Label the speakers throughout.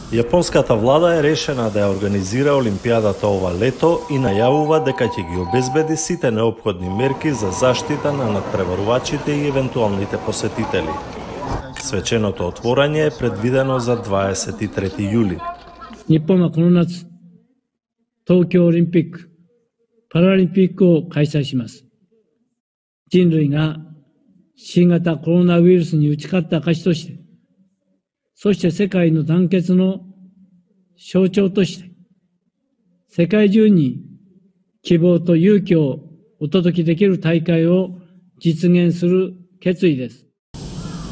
Speaker 1: Јапонската влада е решена да ја организира Олимпијадата ова лето и најавува дека ќе ги обезбеди сите неопходни мерки за заштита на надпреварувачите и евентуалните посетители. Свеченото отворање е предвидено за 23 јули.
Speaker 2: 日本はこの夏、東京オリンピック・パラリンピックを開催します。人類が新型コロナウイルスに打ち勝った証として、そして世界の団結の象徴として、世界中に希望と勇気をお届けできる大会を実現する決意です。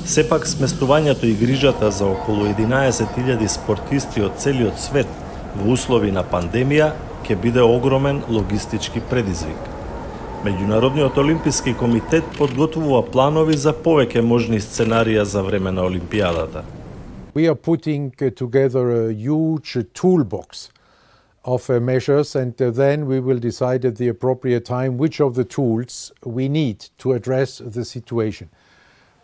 Speaker 1: Сепак сместувањето и грижата за околу 11.000 спортисти од целиот свет во услови на пандемија ќе биде огромен логистички предизвик. Меѓународниот олимписки комитет подготвува планови за повеќе можни сценарија за време на Олимпијадата.
Speaker 3: We are putting together a huge toolbox of measures, and then we will decide at the appropriate time which of the tools we need to address the situation.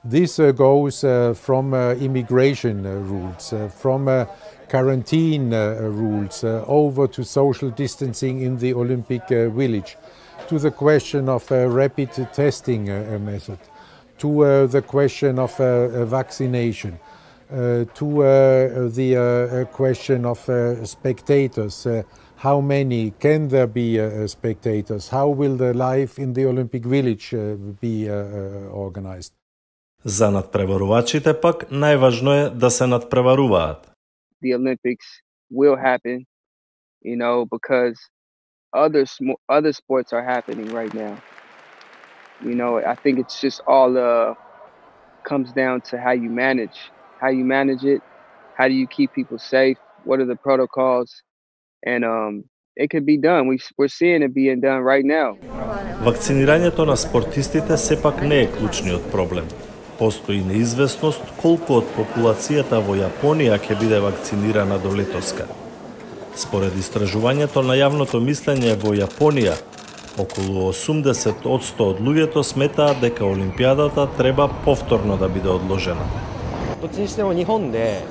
Speaker 3: This goes from immigration rules, from quarantine rules, over to social distancing in the Olympic Village, to the question of rapid testing method, to the question of vaccination, to the question of spectators. How many can there be spectators? How will the life in the Olympic Village be organized?
Speaker 1: За надпреварувачите пак најважно е да се надпреваруваат.
Speaker 4: The Olympics will happen, because other sports are happening right now. I think it's just all comes down to how you manage it, how do you keep people safe, what are the protocols, and it could be done. We're seeing it being done right now.
Speaker 1: Вакцинирањето на спортистите сепак не е клучниот проблем. Постои неизвестност колку од популацијата во Јапонија ќе биде вакцинирана до летоска. Според истражувањето на јавното мислење во Јапонија, околу 80% од луѓето сметаат дека Олимпијадата треба повторно да биде одложена.
Speaker 5: どっちにしても日本で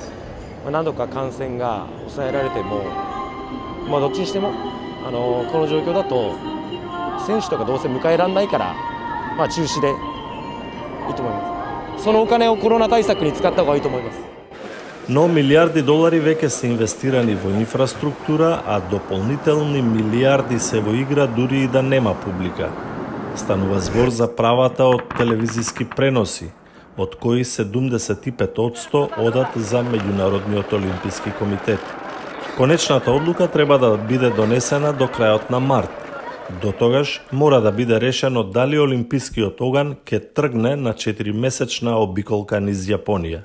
Speaker 5: 何度か感染が抑えられても、どっちにしてもこの状況だと選手とかどうせ迎えられないから、中止でいいと思います。そのお金をコロナ対策に使った方がいいと思います。
Speaker 1: Но милиарди долари веќе се инвестирани во инфраструктура, а дополнителни милиарди се во игра дури и да нема публика. Станува збор за правата од телевизиски преноси, од кои 75% одат за Меѓународниот олимписки комитет. Конечната одлука треба да биде донесена до крајот на март. До тогаш мора да биде решено дали олимпискиот оган ќе тргне на 4-месечна обиколка низ Јапонија.